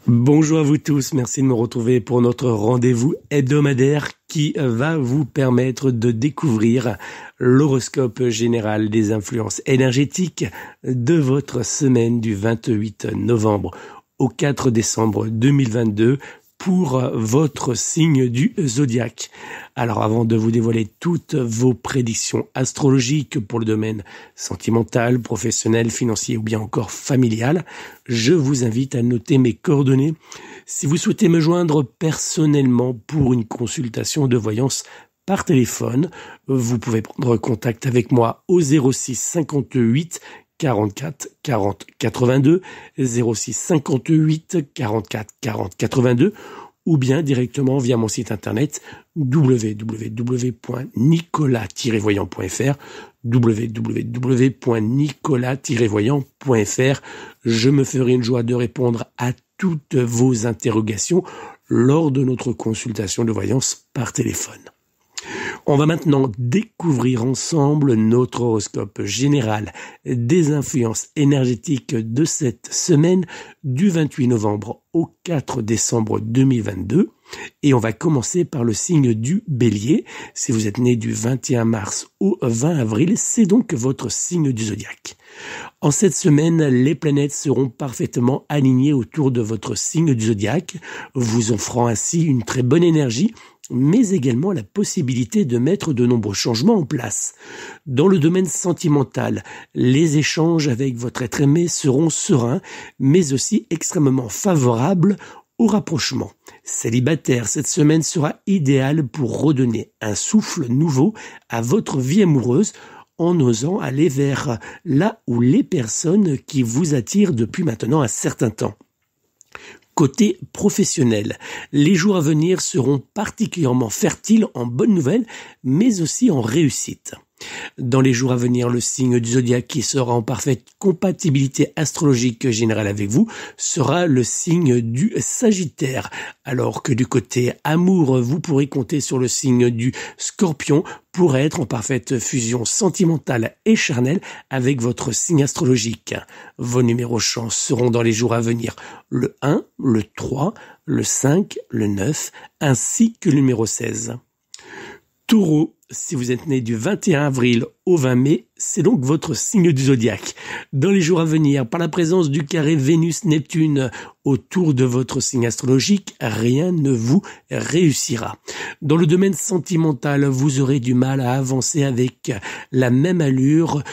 Bonjour à vous tous, merci de me retrouver pour notre rendez-vous hebdomadaire qui va vous permettre de découvrir l'horoscope général des influences énergétiques de votre semaine du 28 novembre au 4 décembre 2022 pour votre signe du zodiaque. Alors avant de vous dévoiler toutes vos prédictions astrologiques pour le domaine sentimental, professionnel, financier ou bien encore familial, je vous invite à noter mes coordonnées. Si vous souhaitez me joindre personnellement pour une consultation de voyance par téléphone, vous pouvez prendre contact avec moi au 06 58 44 40 82, 06 58 44 40 82, ou bien directement via mon site internet www.nicolas-voyant.fr, www.nicolas-voyant.fr. Je me ferai une joie de répondre à toutes vos interrogations lors de notre consultation de voyance par téléphone. On va maintenant découvrir ensemble notre horoscope général des influences énergétiques de cette semaine du 28 novembre au 4 décembre 2022. Et on va commencer par le signe du Bélier. Si vous êtes né du 21 mars au 20 avril, c'est donc votre signe du zodiaque. En cette semaine, les planètes seront parfaitement alignées autour de votre signe du zodiaque, vous offrant ainsi une très bonne énergie, mais également la possibilité de mettre de nombreux changements en place. Dans le domaine sentimental, les échanges avec votre être aimé seront sereins, mais aussi extrêmement favorables au rapprochement. Célibataire, cette semaine sera idéale pour redonner un souffle nouveau à votre vie amoureuse en osant aller vers là où les personnes qui vous attirent depuis maintenant un certain temps. Côté professionnel, les jours à venir seront particulièrement fertiles en bonnes nouvelles, mais aussi en réussite. Dans les jours à venir, le signe du zodiaque qui sera en parfaite compatibilité astrologique générale avec vous sera le signe du Sagittaire, alors que du côté amour, vous pourrez compter sur le signe du Scorpion pour être en parfaite fusion sentimentale et charnelle avec votre signe astrologique. Vos numéros chance seront dans les jours à venir le 1, le 3, le 5, le 9, ainsi que le numéro 16. Taureau, si vous êtes né du 21 avril au 20 mai, c'est donc votre signe du zodiaque. Dans les jours à venir, par la présence du carré Vénus-Neptune autour de votre signe astrologique, rien ne vous réussira. Dans le domaine sentimental, vous aurez du mal à avancer avec la même allure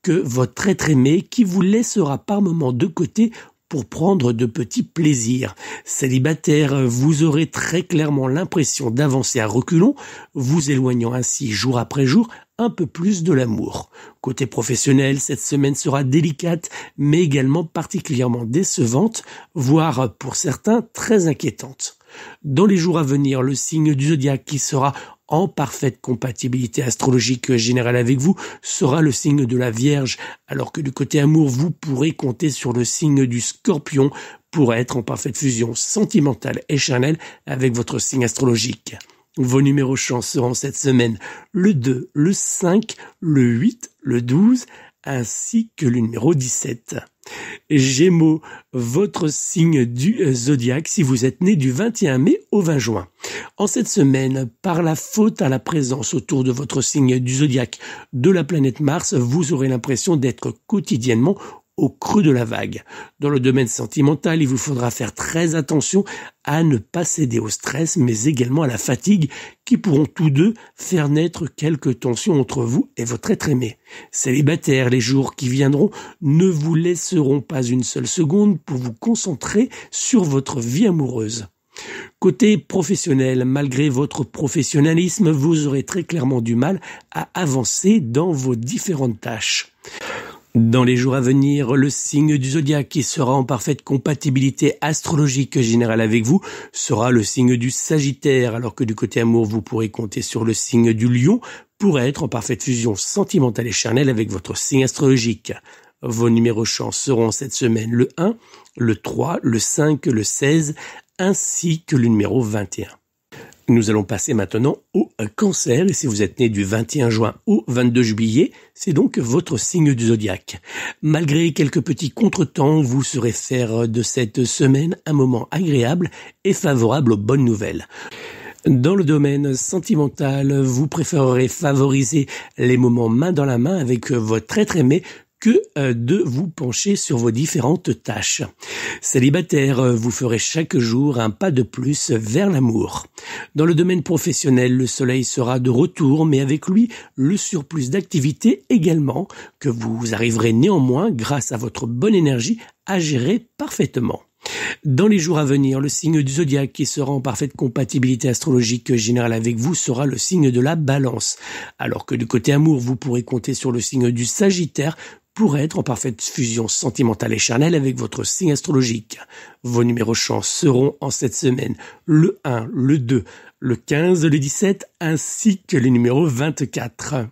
que votre être aimé qui vous laissera par moments de côté pour prendre de petits plaisirs. Célibataire, vous aurez très clairement l'impression d'avancer à reculons, vous éloignant ainsi jour après jour un peu plus de l'amour. Côté professionnel, cette semaine sera délicate, mais également particulièrement décevante, voire pour certains très inquiétante. Dans les jours à venir, le signe du zodiaque qui sera en parfaite compatibilité astrologique générale avec vous sera le signe de la Vierge, alors que du côté amour, vous pourrez compter sur le signe du Scorpion pour être en parfaite fusion sentimentale et charnelle avec votre signe astrologique. Vos numéros chance seront cette semaine le 2, le 5, le 8, le 12, ainsi que le numéro 17. Gémeaux, votre signe du zodiaque si vous êtes né du 21 mai au 20 juin. En cette semaine, par la faute à la présence autour de votre signe du zodiaque de la planète Mars, vous aurez l'impression d'être quotidiennement au creux de la vague. Dans le domaine sentimental, il vous faudra faire très attention à ne pas céder au stress, mais également à la fatigue, qui pourront tous deux faire naître quelques tensions entre vous et votre être aimé. Célibataire, les jours qui viendront ne vous laisseront pas une seule seconde pour vous concentrer sur votre vie amoureuse. Côté professionnel, malgré votre professionnalisme, vous aurez très clairement du mal à avancer dans vos différentes tâches. Dans les jours à venir, le signe du zodiaque qui sera en parfaite compatibilité astrologique générale avec vous sera le signe du Sagittaire, alors que du côté amour, vous pourrez compter sur le signe du Lion pour être en parfaite fusion sentimentale et charnelle avec votre signe astrologique. Vos numéros chance seront cette semaine le 1, le 3, le 5, le 16, ainsi que le numéro 21. Nous allons passer maintenant au Cancer, et si vous êtes né du 21 juin au 22 juillet, c'est donc votre signe du zodiaque. Malgré quelques petits contretemps, vous saurez faire de cette semaine un moment agréable et favorable aux bonnes nouvelles. Dans le domaine sentimental, vous préférerez favoriser les moments main dans la main avec votre être aimé que de vous pencher sur vos différentes tâches. Célibataire, vous ferez chaque jour un pas de plus vers l'amour. Dans le domaine professionnel, le soleil sera de retour, mais avec lui, le surplus d'activité également, que vous arriverez néanmoins, grâce à votre bonne énergie, à gérer parfaitement. Dans les jours à venir, le signe du zodiaque qui sera en parfaite compatibilité astrologique générale avec vous sera le signe de la Balance, alors que du côté amour, vous pourrez compter sur le signe du Sagittaire pour être en parfaite fusion sentimentale et charnelle avec votre signe astrologique. Vos numéros chance seront en cette semaine le 1, le 2, le 15, le 17 ainsi que le numéro 24.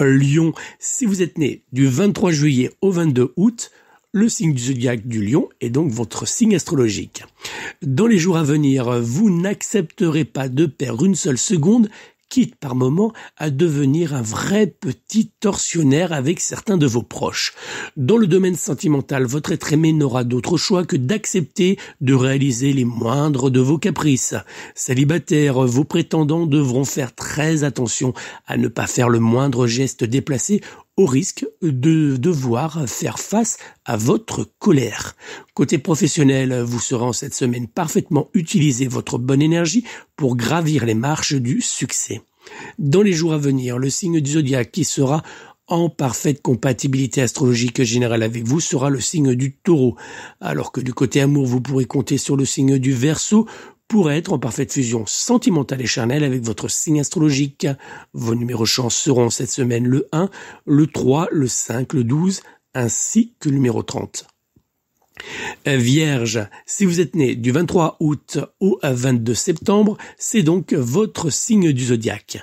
Lion, si vous êtes né du 23 juillet au 22 août, le signe du zodiaque du Lion est donc votre signe astrologique. Dans les jours à venir, vous n'accepterez pas de perdre une seule seconde, quitte par moment à devenir un vrai petit tortionnaire avec certains de vos proches. Dans le domaine sentimental, votre être aimé n'aura d'autre choix que d'accepter de réaliser les moindres de vos caprices. Célibataires, vos prétendants devront faire très attention à ne pas faire le moindre geste déplacé au risque de devoir faire face à votre colère. Côté professionnel, vous saurez en cette semaine parfaitement utiliser votre bonne énergie pour gravir les marches du succès. Dans les jours à venir, le signe du zodiaque qui sera en parfaite compatibilité astrologique générale avec vous sera le signe du Taureau, alors que du côté amour, vous pourrez compter sur le signe du Verseau pour être en parfaite fusion sentimentale et charnelle avec votre signe astrologique. Vos numéros chance seront cette semaine le 1, le 3, le 5, le 12, ainsi que le numéro 30. Vierge, si vous êtes né du 23 août au 22 septembre, c'est donc votre signe du zodiaque.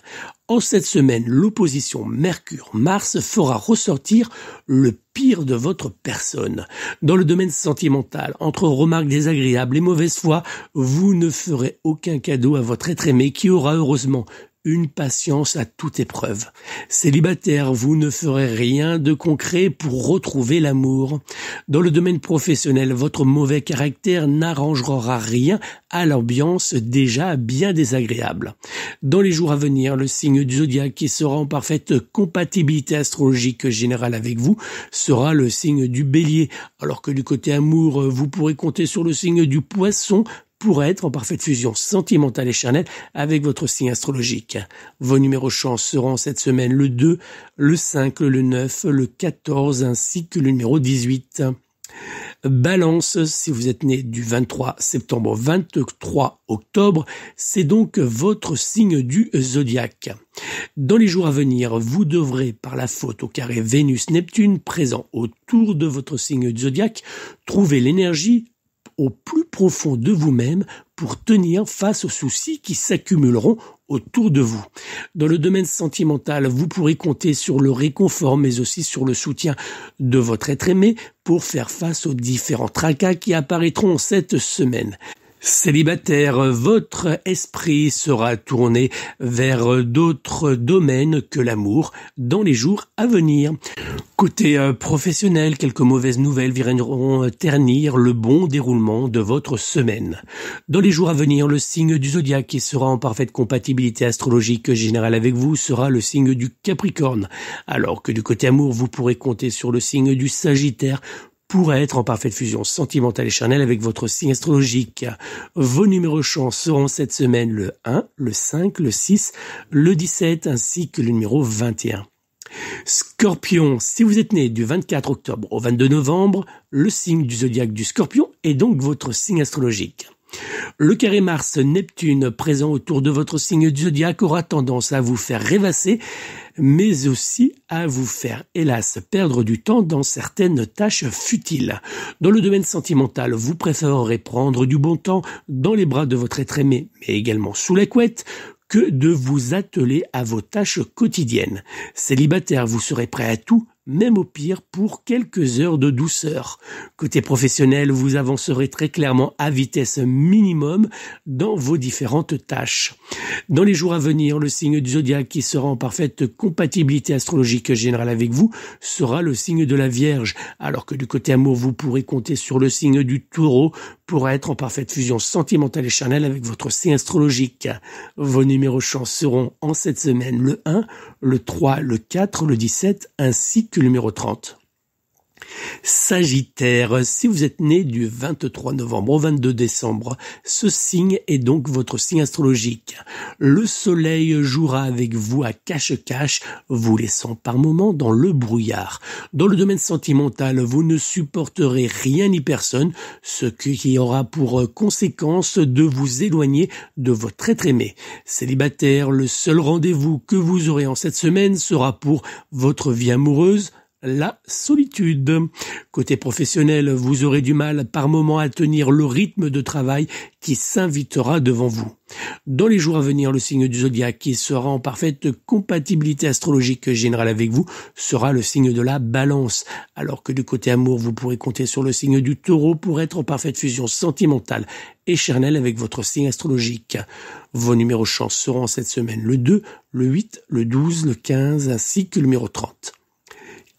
En cette semaine, l'opposition Mercure-Mars fera ressortir le pire de votre personne. Dans le domaine sentimental, entre remarques désagréables et mauvaise foi, vous ne ferez aucun cadeau à votre être aimé qui aura heureusement une patience à toute épreuve. Célibataire, vous ne ferez rien de concret pour retrouver l'amour. Dans le domaine professionnel, votre mauvais caractère n'arrangera rien à l'ambiance déjà bien désagréable. Dans les jours à venir, le signe du zodiaque qui sera en parfaite compatibilité astrologique générale avec vous sera le signe du Bélier, alors que du côté amour, vous pourrez compter sur le signe du Poisson pour être en parfaite fusion sentimentale et charnelle avec votre signe astrologique. Vos numéros chance seront cette semaine le 2, le 5, le 9, le 14 ainsi que le numéro 18. Balance, si vous êtes né du 23 septembre au 23 octobre, c'est donc votre signe du zodiaque. Dans les jours à venir, vous devrez, par la faute au carré Vénus-Neptune présent autour de votre signe du zodiaque, trouver l'énergie au plus profond de vous-même pour tenir face aux soucis qui s'accumuleront autour de vous. Dans le domaine sentimental, vous pourrez compter sur le réconfort, mais aussi sur le soutien de votre être aimé pour faire face aux différents tracas qui apparaîtront cette semaine. Célibataire, votre esprit sera tourné vers d'autres domaines que l'amour dans les jours à venir. Côté professionnel, quelques mauvaises nouvelles viendront ternir le bon déroulement de votre semaine. Dans les jours à venir, le signe du zodiaque qui sera en parfaite compatibilité astrologique générale avec vous sera le signe du Capricorne, alors que du côté amour, vous pourrez compter sur le signe du Sagittaire pour être en parfaite fusion sentimentale et charnelle avec votre signe astrologique. Vos numéros chance seront cette semaine le 1, le 5, le 6, le 17 ainsi que le numéro 21. Scorpion, si vous êtes né du 24 octobre au 22 novembre, le signe du zodiaque du Scorpion est donc votre signe astrologique. Le carré Mars-Neptune présent autour de votre signe du zodiaque aura tendance à vous faire rêvasser, mais aussi à vous faire, hélas, perdre du temps dans certaines tâches futiles. Dans le domaine sentimental, vous préférerez prendre du bon temps dans les bras de votre être aimé, mais également sous la couette, que de vous atteler à vos tâches quotidiennes. Célibataire, vous serez prêt à tout, même au pire pour quelques heures de douceur. Côté professionnel, vous avancerez très clairement à vitesse minimum dans vos différentes tâches. Dans les jours à venir, le signe du zodiaque qui sera en parfaite compatibilité astrologique générale avec vous sera le signe de la Vierge, alors que du côté amour, vous pourrez compter sur le signe du Taureau pour être en parfaite fusion sentimentale et charnelle avec votre signe astrologique. Vos numéros chance seront en cette semaine le 1, le 3, le 4, le 17 ainsi que le numéro 30. Sagittaire, si vous êtes né du 23 novembre au 22 décembre, ce signe est donc votre signe astrologique. Le soleil jouera avec vous à cache-cache, vous laissant par moments dans le brouillard. Dans le domaine sentimental, vous ne supporterez rien ni personne, ce qui aura pour conséquence de vous éloigner de votre être aimé. Célibataire, le seul rendez-vous que vous aurez en cette semaine sera pour votre vie amoureuse, la solitude. Côté professionnel, vous aurez du mal par moment à tenir le rythme de travail qui s'invitera devant vous. Dans les jours à venir, le signe du zodiaque qui sera en parfaite compatibilité astrologique générale avec vous sera le signe de la Balance, alors que du côté amour, vous pourrez compter sur le signe du Taureau pour être en parfaite fusion sentimentale et charnelle avec votre signe astrologique. Vos numéros chance seront cette semaine le 2, le 8, le 12, le 15 ainsi que le numéro 30.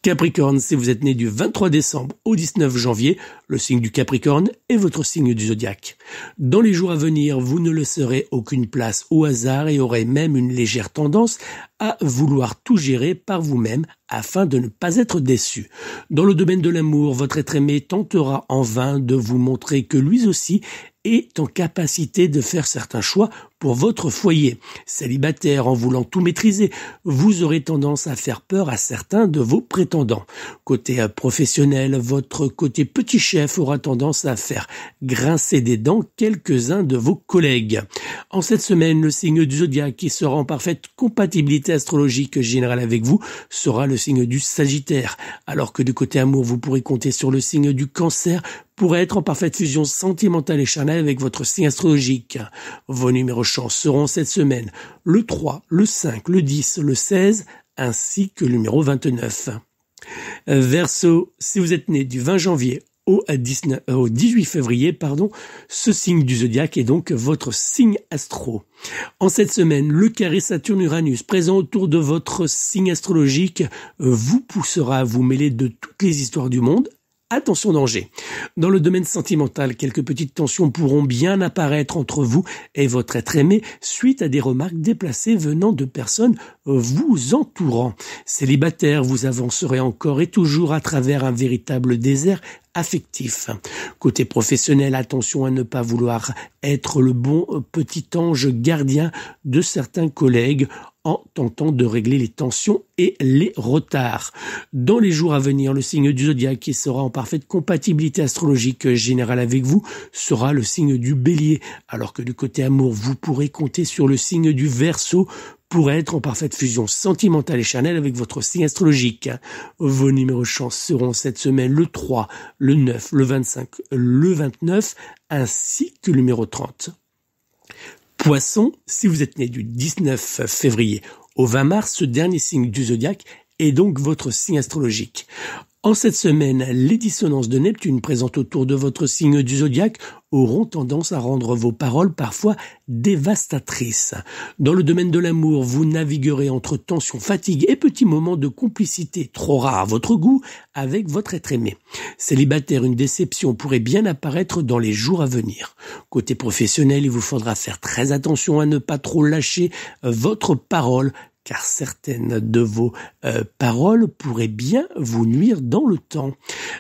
Capricorne, si vous êtes né du 23 décembre au 19 janvier, le signe du Capricorne est votre signe du zodiaque. Dans les jours à venir, vous ne laisserez aucune place au hasard et aurez même une légère tendance à vouloir tout gérer par vous-même afin de ne pas être déçu. Dans le domaine de l'amour, votre être aimé tentera en vain de vous montrer que lui aussi est en capacité de faire certains choix pour votre foyer. Célibataire, en voulant tout maîtriser, vous aurez tendance à faire peur à certains de vos prétendants. Côté professionnel, votre côté petit chef aura tendance à faire grincer des dents quelques-uns de vos collègues. En cette semaine, le signe du zodiaque qui sera en parfaite compatibilité astrologique générale avec vous sera le signe du Sagittaire, alors que du côté amour, vous pourrez compter sur le signe du Cancer pour être en parfaite fusion sentimentale et charnelle avec votre signe astrologique. Vos numéros chance seront cette semaine le 3, le 5, le 10, le 16 ainsi que le numéro 29. Verseau, si vous êtes né du 20 janvier au 18 février, ce signe du zodiaque est donc votre signe astro. En cette semaine, le carré Saturne-Uranus présent autour de votre signe astrologique vous poussera à vous mêler de toutes les histoires du monde. Attention danger. Dans le domaine sentimental, quelques petites tensions pourront bien apparaître entre vous et votre être aimé suite à des remarques déplacées venant de personnes vous entourant. Célibataire, vous avancerez encore et toujours à travers un véritable désert affectif. Côté professionnel, attention à ne pas vouloir être le bon petit ange gardien de certains collègues en tentant de régler les tensions et les retards. Dans les jours à venir, le signe du zodiaque qui sera en parfaite compatibilité astrologique générale avec vous sera le signe du Bélier, alors que du côté amour, vous pourrez compter sur le signe du Verseau pour être en parfaite fusion sentimentale et charnelle avec votre signe astrologique. Vos numéros chance seront cette semaine le 3, le 9, le 25, le 29 ainsi que le numéro 30. Poisson, si vous êtes né du 19 février au 20 mars, ce dernier signe du zodiaque est donc votre signe astrologique. En cette semaine, les dissonances de Neptune présentes autour de votre signe du zodiaque auront tendance à rendre vos paroles parfois dévastatrices. Dans le domaine de l'amour, vous naviguerez entre tension, fatigue et petits moments de complicité trop rares à votre goût avec votre être aimé. Célibataire, une déception pourrait bien apparaître dans les jours à venir. Côté professionnel, il vous faudra faire très attention à ne pas trop lâcher votre parole, car certaines de vos paroles pourraient bien vous nuire dans le temps.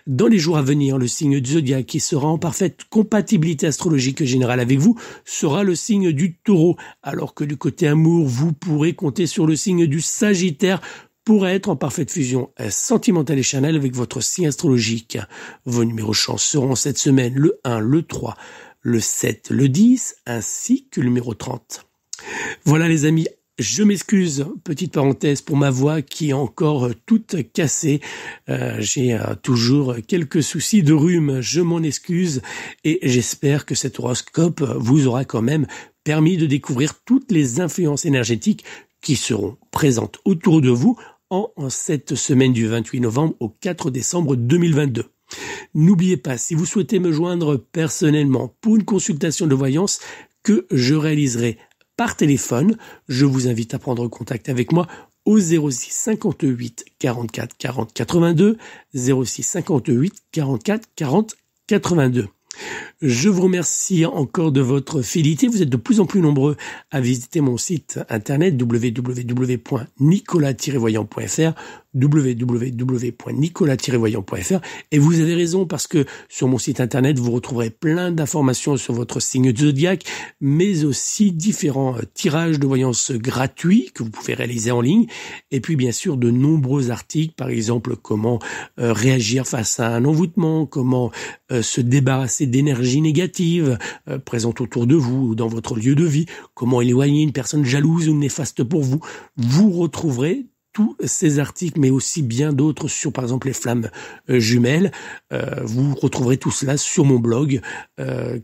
Dans les jours à venir, le signe du zodiaque qui sera en parfaite compatibilité astrologique générale avec vous sera le signe du Taureau, alors que du côté amour, vous pourrez compter sur le signe du Sagittaire pour être en parfaite fusion sentimentale et charnelle avec votre signe astrologique. Vos numéros chance seront cette semaine le 1, le 3, le 7, le 10 ainsi que le numéro 30. Voilà les amis. Je m'excuse, petite parenthèse, pour ma voix qui est encore toute cassée. J'ai toujours quelques soucis de rhume, je m'en excuse et j'espère que cet horoscope vous aura quand même permis de découvrir toutes les influences énergétiques qui seront présentes autour de vous en cette semaine du 28 novembre au 4 décembre 2022. N'oubliez pas, si vous souhaitez me joindre personnellement pour une consultation de voyance que je réaliserai par téléphone, je vous invite à prendre contact avec moi au 06 58 44 40 82, 06 58 44 40 82. Je vous remercie encore de votre fidélité. Vous êtes de plus en plus nombreux à visiter mon site internet www.nicolas-voyant.fr www.nicolas-voyant.fr et vous avez raison parce que sur mon site internet vous retrouverez plein d'informations sur votre signe du zodiaque mais aussi différents tirages de voyance gratuits que vous pouvez réaliser en ligne et puis bien sûr de nombreux articles, par exemple comment réagir face à un envoûtement, comment se débarrasser d'énergie négative présente autour de vous ou dans votre lieu de vie, comment éloigner une personne jalouse ou néfaste pour vous. Vous retrouverez tous ces articles, mais aussi bien d'autres sur, par exemple, les flammes jumelles. Vous retrouverez tout cela sur mon blog,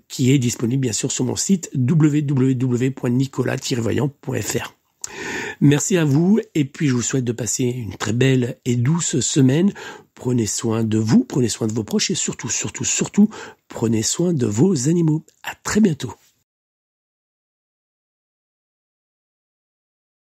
qui est disponible, bien sûr, sur mon site www.nicolas-voyant.fr. Merci à vous, et puis je vous souhaite de passer une très belle et douce semaine. Prenez soin de vous, prenez soin de vos proches, et surtout, prenez soin de vos animaux. À très bientôt.